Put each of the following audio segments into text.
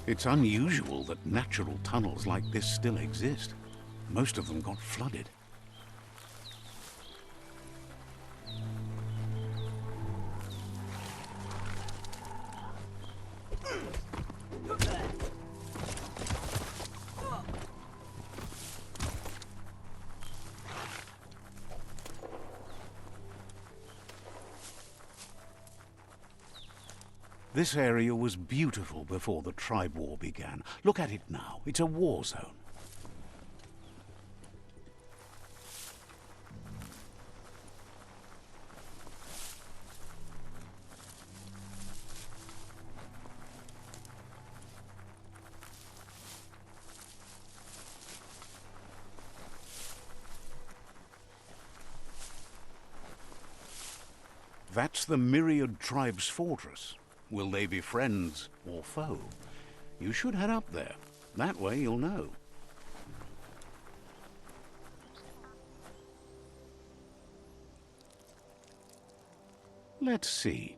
It's unusual that natural tunnels like this still exist. Most of them got flooded. This area was beautiful before the tribe war began. Look at it now. It's a war zone. That's the Myriad Tribe's fortress. Will they be friends or foe? You should head up there. That way you'll know. Let's see.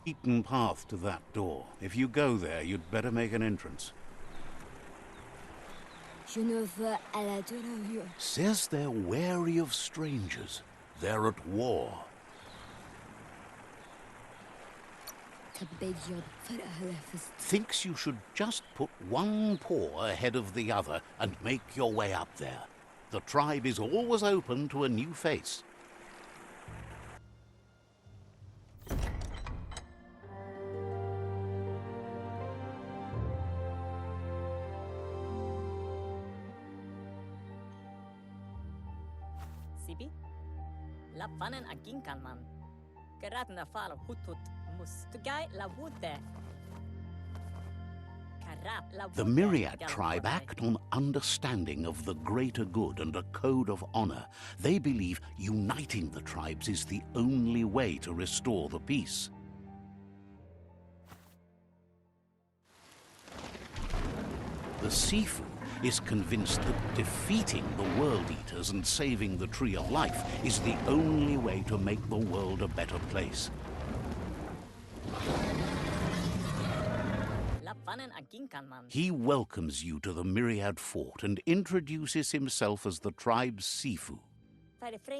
Beaten path to that door. If you go there, you'd better make an entrance. Je ne veux à la douleur. Says they're wary of strangers. They're at war. Thinks you should just put one paw ahead of the other and make your way up there. The tribe is always open to a new face. Sibi? La fanen aginkan man. Geratna fal hutut mus. Tugai la wute. The Myriad tribe act on understanding of the greater good and a code of honor. They believe uniting the tribes is the only way to restore the peace. The Sifu is convinced that defeating the World Eaters and saving the Tree of Life is the only way to make the world a better place. He welcomes you to the Myriad Fort and introduces himself as the tribe's Sifu.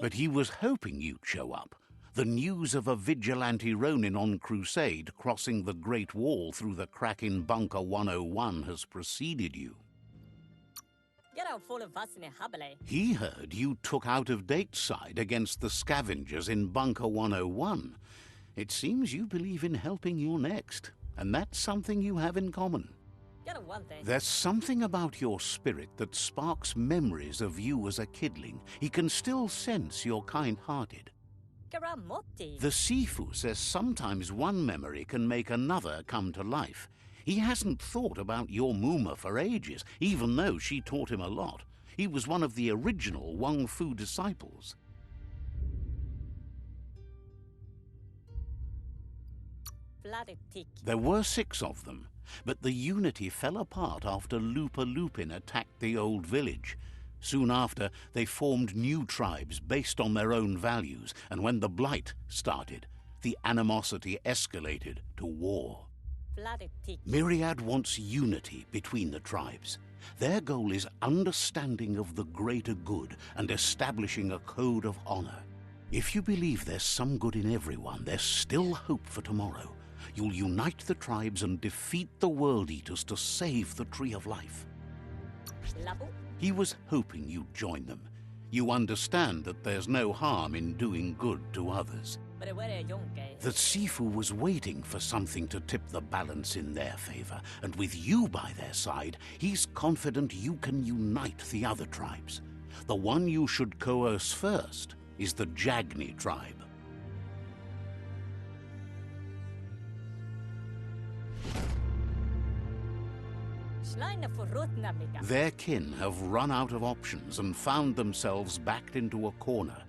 But he was hoping you'd show up. The news of a vigilante Ronin on crusade crossing the Great Wall through the crack in Bunker 101 has preceded you. He heard you took out-of-date side against the scavengers in Bunker 101. It seems you believe in helping your next, and that's something you have in common. There's something about your spirit that sparks memories of you as a kidling. He can still sense you're kind-hearted. The Sifu says sometimes one memory can make another come to life. He hasn't thought about your Muma for ages, even though she taught him a lot. He was one of the original Wang Fu disciples. There were 6 of them, but the unity fell apart after Lupa Lupin attacked the old village. Soon after, they formed new tribes based on their own values, and when the Blight started, the animosity escalated to war. Myriad wants unity between the tribes. Their goal is understanding of the greater good and establishing a code of honor. If you believe there's some good in everyone, there's still hope for tomorrow. You'll unite the tribes and defeat the World Eaters to save the Tree of Life. He was hoping you'd join them. You understand that there's no harm in doing good to others. The Sifu was waiting for something to tip the balance in their favor, and with you by their side, he's confident you can unite the other tribes. The one you should coerce first is the Jagni tribe. Their kin have run out of options and found themselves backed into a corner.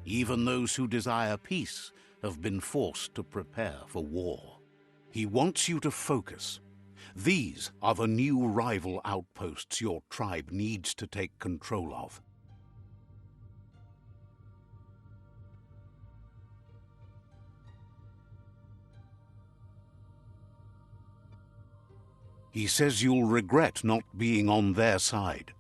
Even those who desire peace have been forced to prepare for war. He wants you to focus. These are the new rival outposts your tribe needs to take control of. He says you'll regret not being on their side.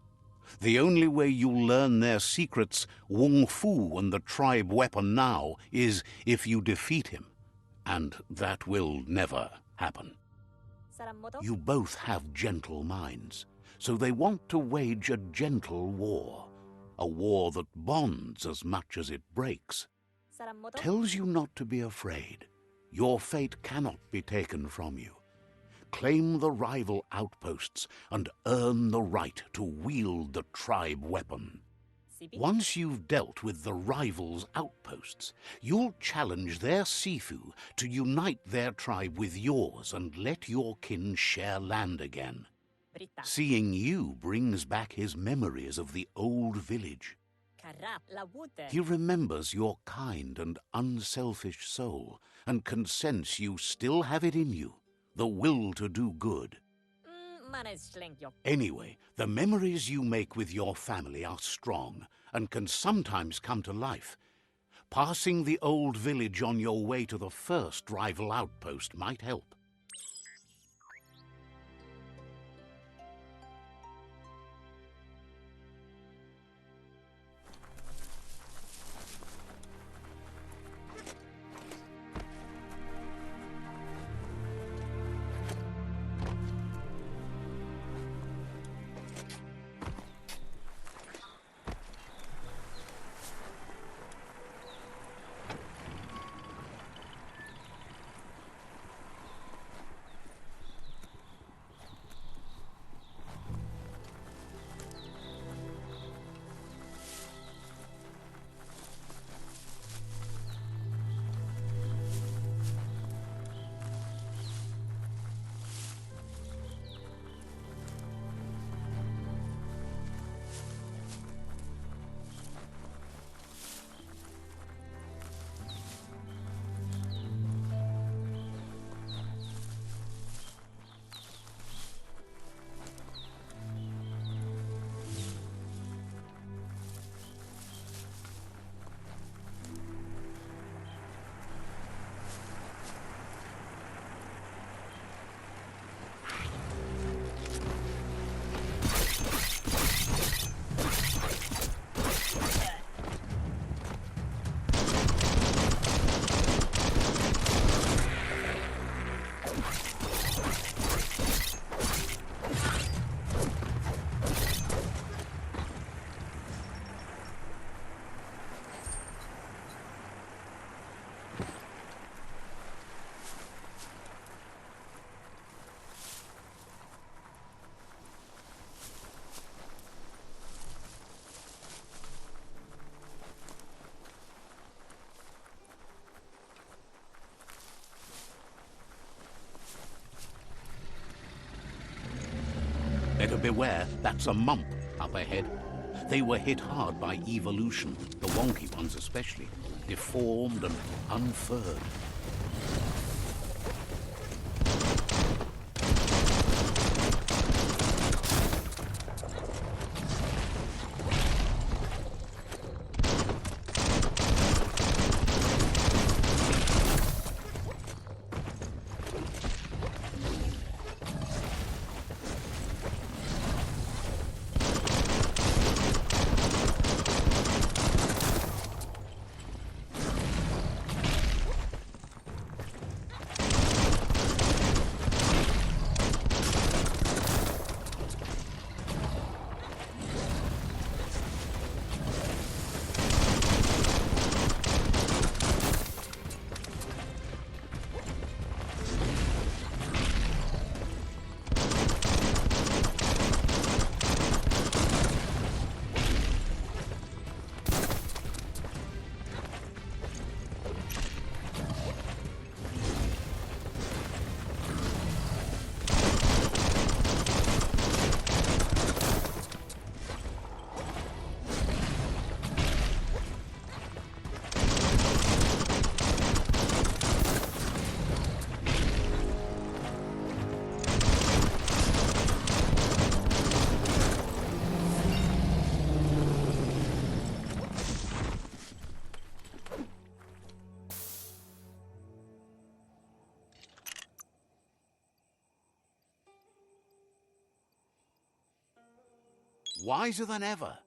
The only way you'll learn their secrets, Wung Fu and the tribe weapon now, is if you defeat him. And that will never happen. You both have gentle minds, so they want to wage a gentle war. A war that bonds as much as it breaks. Tells you not to be afraid. Your fate cannot be taken from you. Claim the rival outposts and earn the right to wield the tribe weapon. Once you've dealt with the rivals' outposts, you'll challenge their Sifu to unite their tribe with yours and let your kin share land again. Seeing you brings back his memories of the old village. He remembers your kind and unselfish soul and can sense you still have it in you. The will to do good. Anyway, the memories you make with your family are strong and can sometimes come to life. Passing the old village on your way to the first rival outpost might help. Better beware, that's a mump up ahead. They were hit hard by evolution, the wonky ones especially, deformed and unfurred. wiser than ever.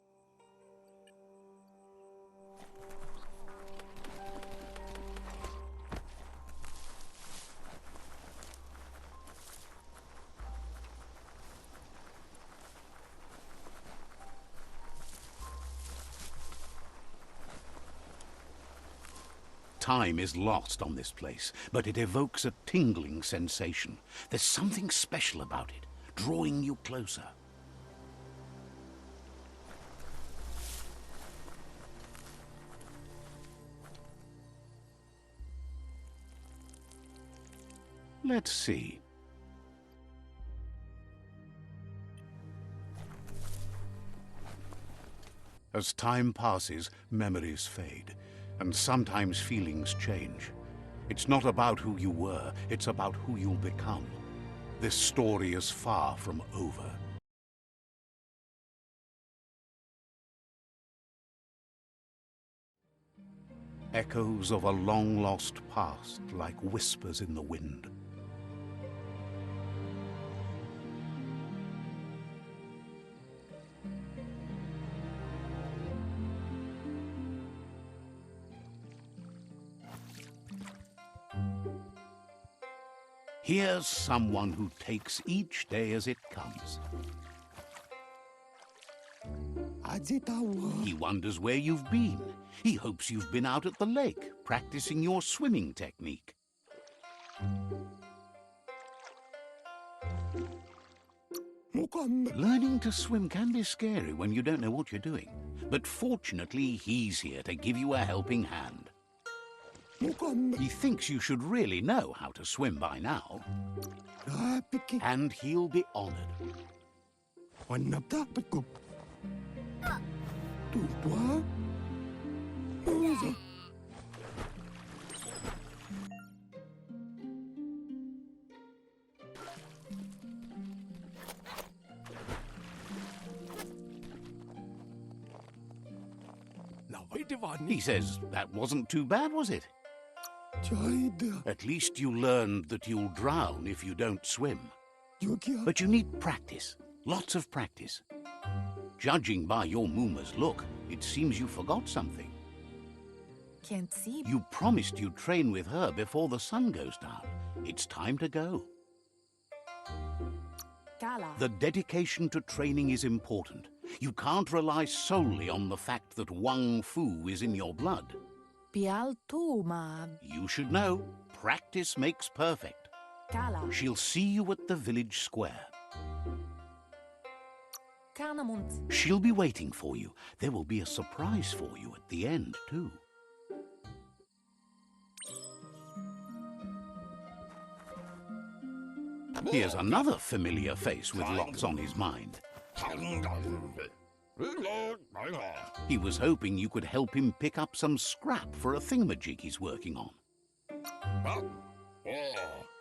Time is lost on this place, but it evokes a tingling sensation. There's something special about it, drawing you closer. Let's see. As time passes, memories fade, and sometimes feelings change. It's not about who you were, it's about who you'll become. This story is far from over. Echoes of a long-lost past, like whispers in the wind. Here's someone who takes each day as it comes. He wonders where you've been. He hopes you've been out at the lake, practicing your swimming technique. Learning to swim can be scary when you don't know what you're doing. But fortunately, he's here to give you a helping hand. He thinks you should really know how to swim by now. And he'll be honored. He says, that wasn't too bad, was it? At least you learned that you'll drown if you don't swim. But you need practice, lots of practice. Judging by your Mooma's look, it seems you forgot something. Can't see. You promised you'd train with her before the sun goes down. It's time to go. Kala. The dedication to training is important. You can't rely solely on the fact that Wang Fu is in your blood. Pial tu, ma. You should know, practice makes perfect. Kala. She'll see you at the village square. Kanamunt. She'll be waiting for you. There will be a surprise for you at the end, too. Here's another familiar face with lots on his mind. He was hoping you could help him pick up some scrap for a thingamajig he's working on.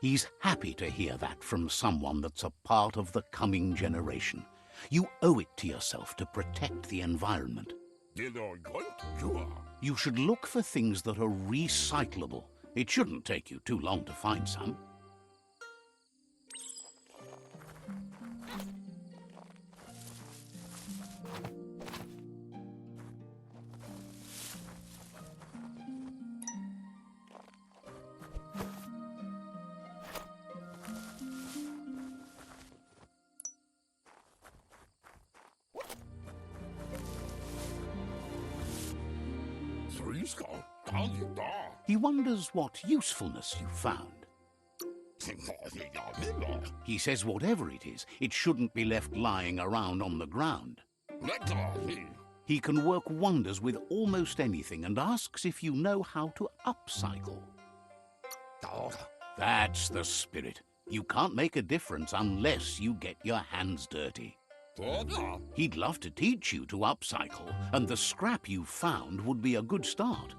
He's happy to hear that from someone that's a part of the coming generation. You owe it to yourself to protect the environment. You should look for things that are recyclable. It shouldn't take you too long to find some. He wonders what usefulness you found. He says whatever it is, it shouldn't be left lying around on the ground. He can work wonders with almost anything and asks if you know how to upcycle. That's the spirit. You can't make a difference unless you get your hands dirty. He'd love to teach you to upcycle, and the scrap you found would be a good start.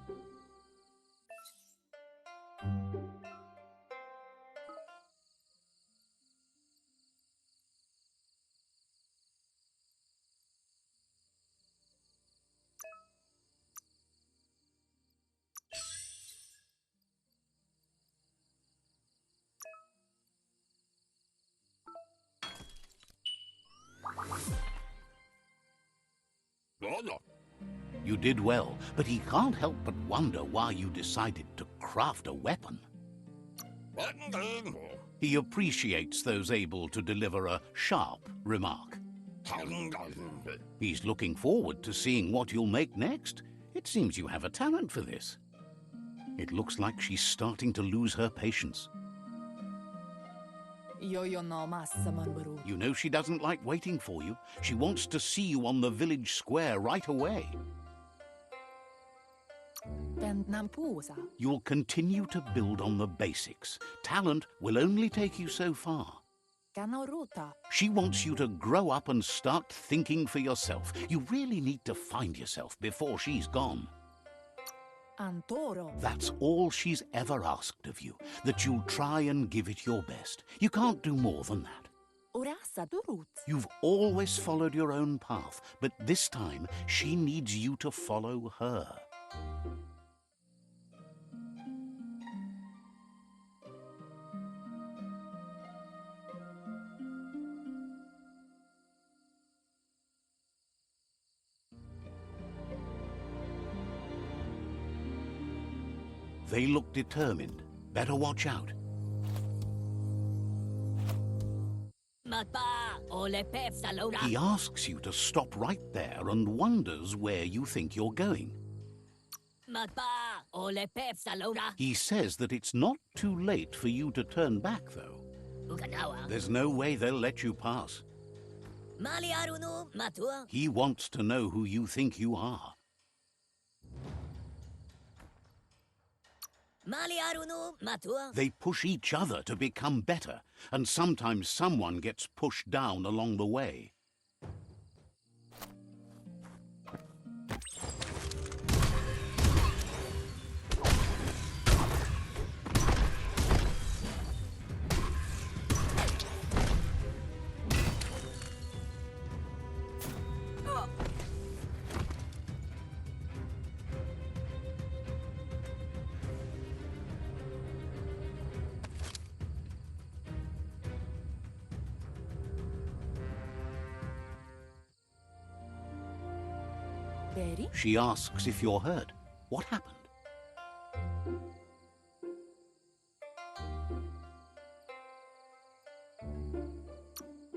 You did well, but he can't help but wonder why you decided to craft a weapon. He appreciates those able to deliver a sharp remark. He's looking forward to seeing what you'll make next. It seems you have a talent for this. It looks like she's starting to lose her patience. Yo no massamanbaru. You know she doesn't like waiting for you. She wants to see you on the village square right away. Ben nampusa. You'll continue to build on the basics. Talent will only take you so far. Kanaruta. She wants you to grow up and start thinking for yourself. You really need to find yourself before she's gone. Antoro. That's all she's ever asked of you, that you'll try and give it your best. You can't do more than that. Urasa durut. You've always followed your own path, but this time she needs you to follow her. They look determined. Better watch out. He asks you to stop right there and wonders where you think you're going. He says that it's not too late for you to turn back, though. There's no way they'll let you pass. He wants to know who you think you are. They push each other to become better, and sometimes someone gets pushed down along the way. Beri. She asks if you're hurt. What happened?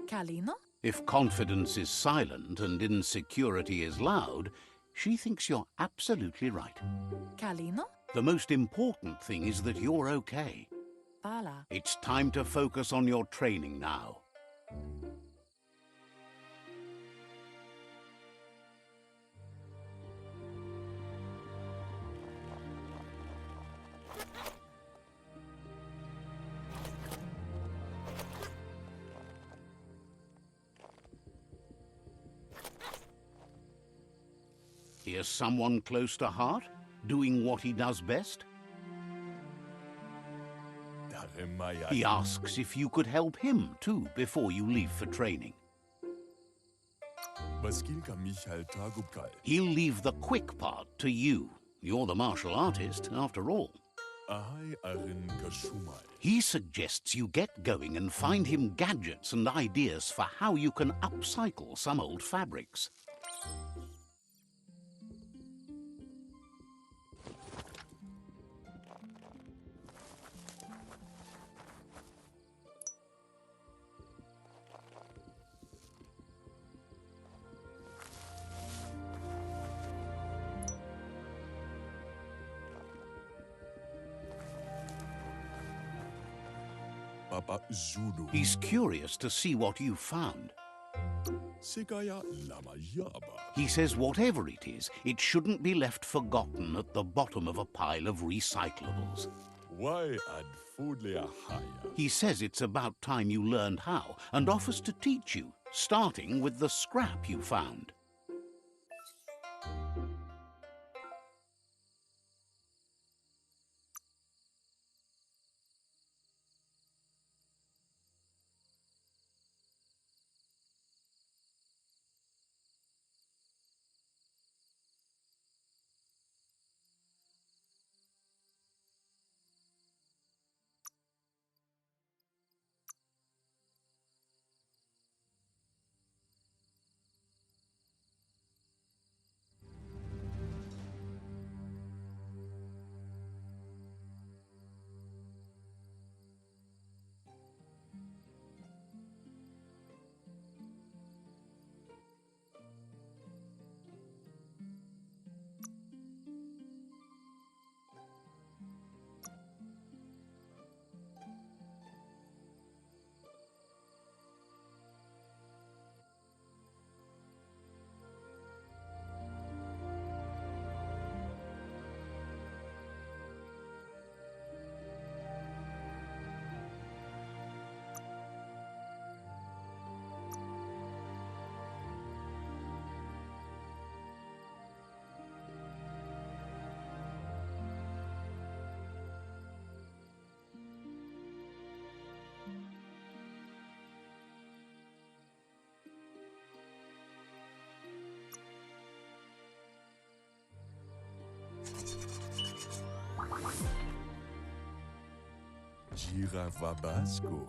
Kalino. If confidence is silent and insecurity is loud, she thinks you're absolutely right. Kalino. The most important thing is that you're okay. Pala. It's time to focus on your training now. Here's someone close to heart, doing what he does best. He asks if you could help him, too, before you leave for training. He'll leave the quick part to you. You're the martial artist, after all. He suggests you get going and find him gadgets and ideas for how you can upcycle some old fabrics. He's curious to see what you found. He says whatever it is, it shouldn't be left forgotten at the bottom of a pile of recyclables. He says it's about time you learned how and offers to teach you, starting with the scrap you found. Giravabasco.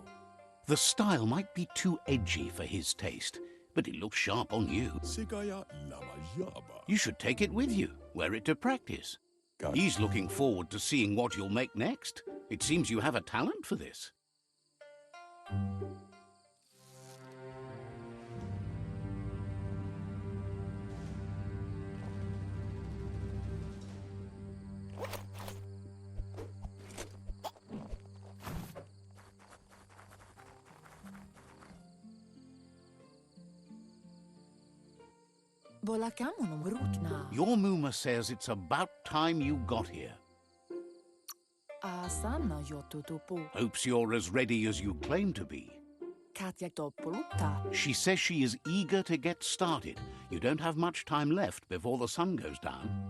The style might be too edgy for his taste, but it looks sharp on you. Sigaya Lamajaba. You should take it with you, wear it to practice. Got He's looking forward to seeing what you'll make next. It seems you have a talent for this. Volakamun Rukna. Your Muma says it's about time you got here. Asana Yotutupu. Hopes you're as ready as you claim to be. Katyaktopuluta. She says she is eager to get started. You don't have much time left before the sun goes down.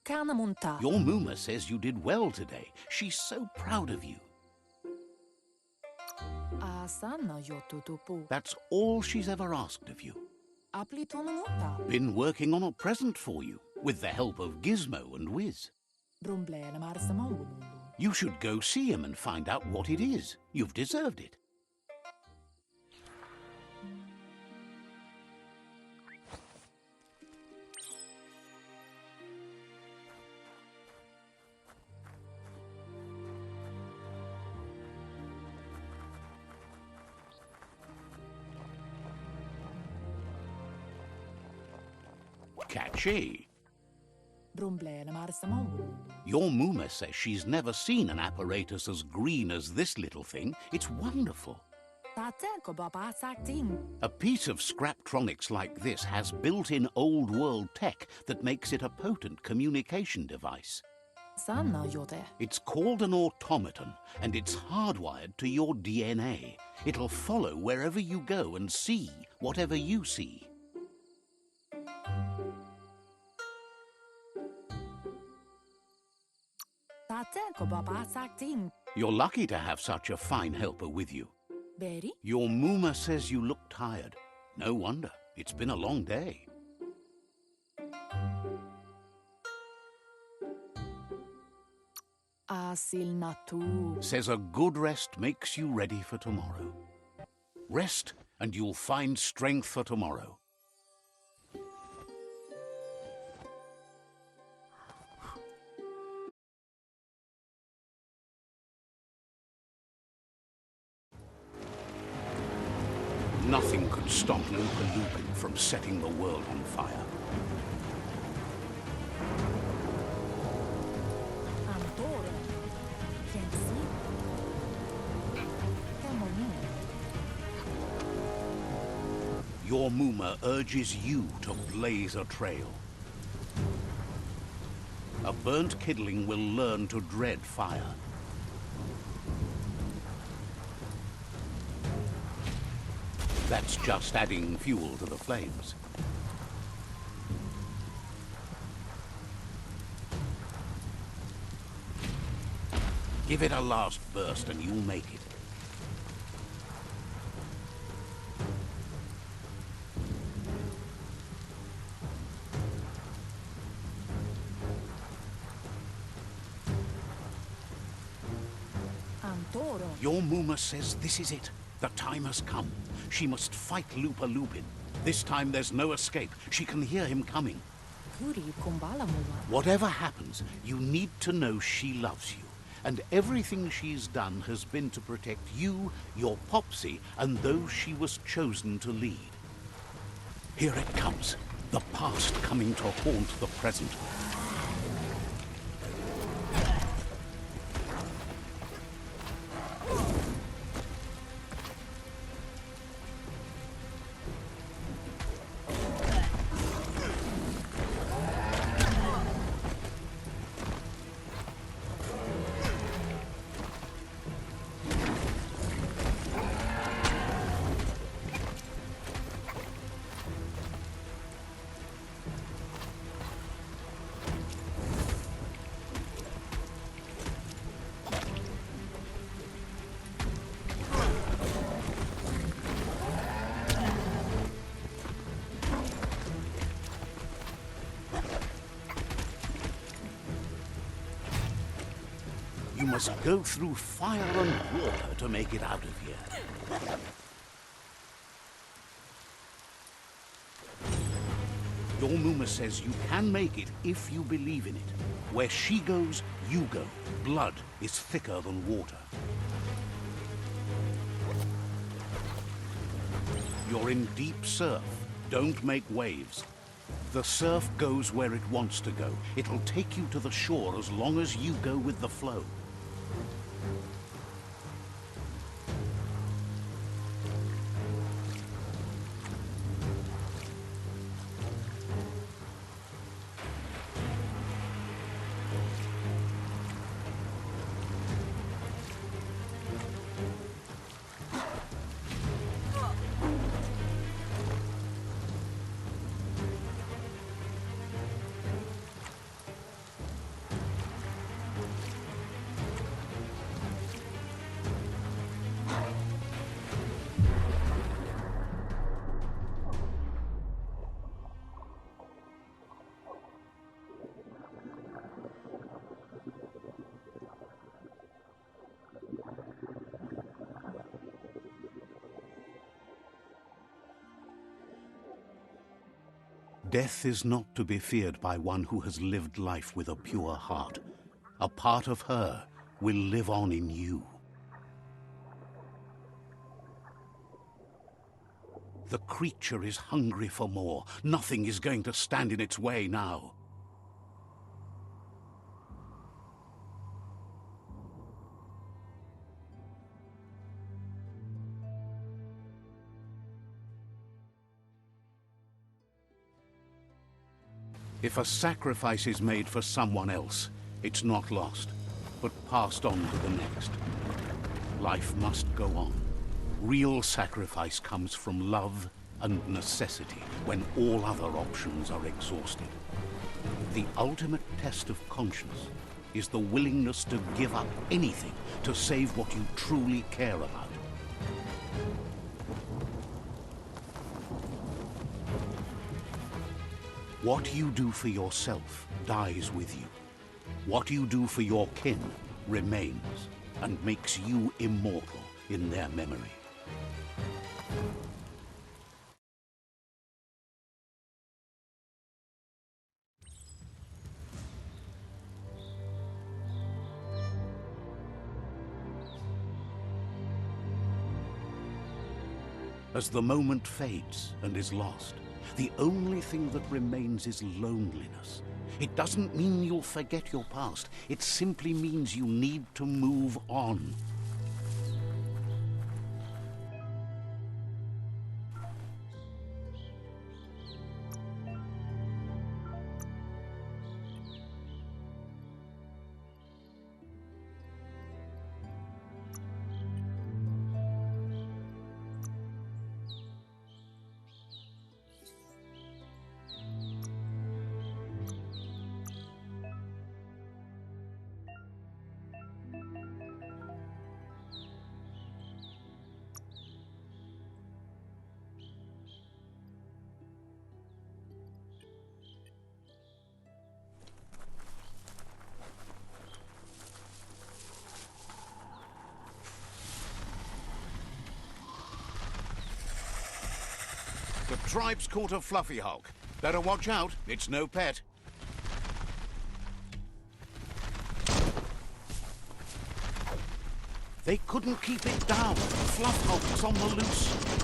Kanamunta. Your Muma says you did well today. She's so proud of you. Asana Yotutupu. That's all she's ever asked of you. Aplitonuta. Been working on a present for you, with the help of Gizmo and Wiz. Brumblena Marsamundu. You should go see him and find out what it is. You've deserved it. Catchy. Brumblena Marsamundu. Your Muma says she's never seen an apparatus as green as this little thing. It's wonderful. Tateko Baba Sakting. A piece of Scraptronics like this has built-in old-world tech that makes it a potent communication device. Sana Yote. It's called an automaton, and it's hardwired to your DNA. It'll follow wherever you go and see whatever you see. Tateko Baba Sakting. You're lucky to have such a fine helper with you. Berry. Your Muma says you look tired. No wonder. It's been a long day. Asil Natu. Says a good rest makes you ready for tomorrow. Rest, and you'll find strength for tomorrow. Nothing could stop Lupa Lupin from setting the world on fire. Antoro. Kensi. Kamoni. Your Muma urges you to blaze a trail. A burnt kidling will learn to dread fire. That's just adding fuel to the flames. Give it a last burst and you'll make it. Antoro. Your Muma says this is it. The time has come. She must fight Lupa Lupin. This time there's no escape. She can hear him coming. Kuri Kumbala Mua. Whatever happens, you need to know she loves you. And everything she's done has been to protect you, your Popsy, and those she was chosen to lead. Here it comes. The past coming to haunt the present. You must go through fire and water to make it out of here. Your Muma says you can make it if you believe in it. Where she goes, you go. Blood is thicker than water. You're in deep surf. Don't make waves. The surf goes where it wants to go. It'll take you to the shore as long as you go with the flow. Death is not to be feared by one who has lived life with a pure heart. A part of her will live on in you. The creature is hungry for more. Nothing is going to stand in its way now. If a sacrifice is made for someone else, it's not lost, but passed on to the next. Life must go on. Real sacrifice comes from love and necessity when all other options are exhausted. The ultimate test of conscience is the willingness to give up anything to save what you truly care about. What you do for yourself dies with you. What you do for your kin remains and makes you immortal in their memory. As the moment fades and is lost, the only thing that remains is loneliness. It doesn't mean you'll forget your past. It simply means you need to move on. The tribe's caught a fluffy hulk. Better watch out, it's no pet. They couldn't keep it down. Fluff hulk's on the loose.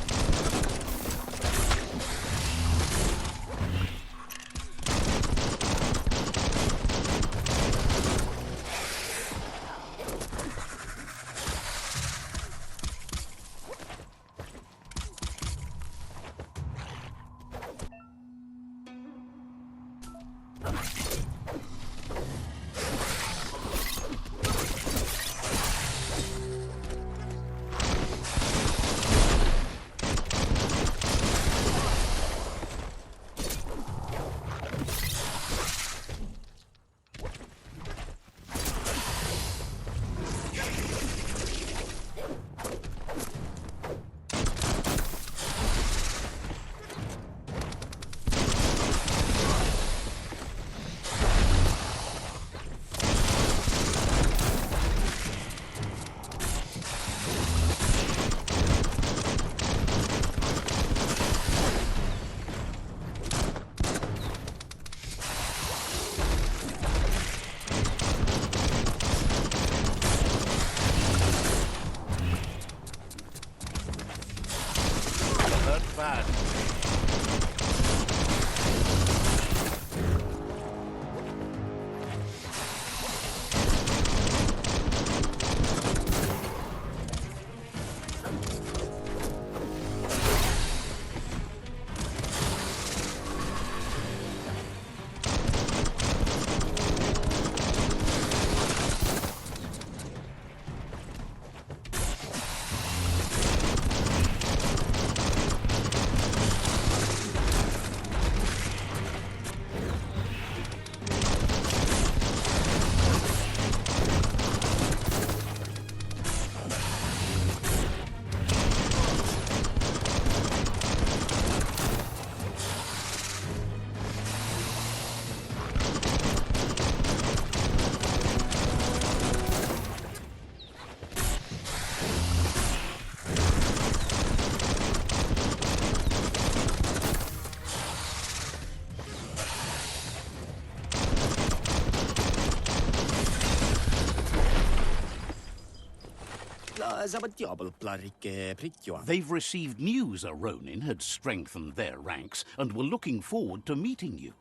They've received news a Ronin had strengthened their ranks and were looking forward to meeting you.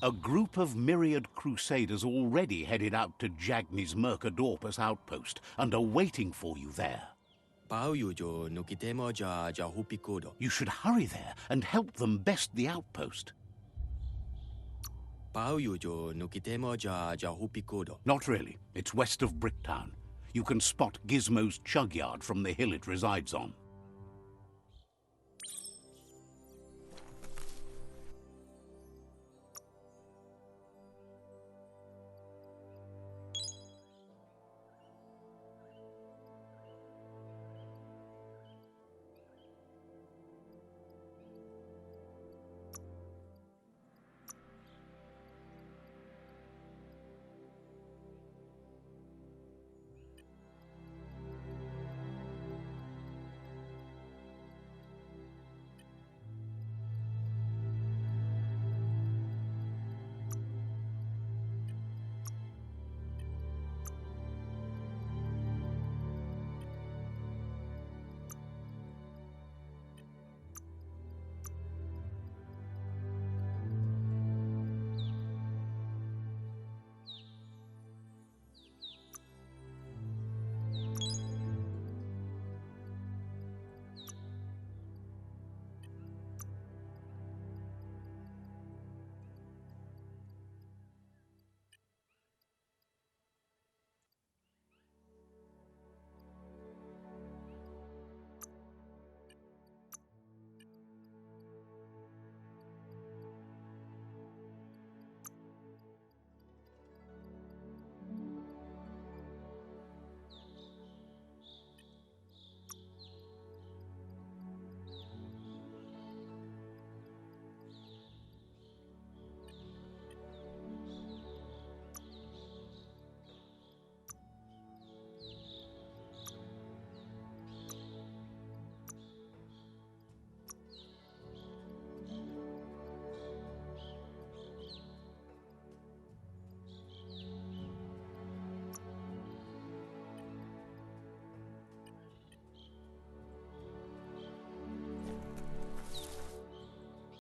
A group of myriad crusaders already headed out to Jagni's Mercadorpus outpost and are waiting for you there. You should hurry there and help them best the outpost. Not really. It's west of Bricktown. You can spot Gizmo's chug yard from the hill it resides on.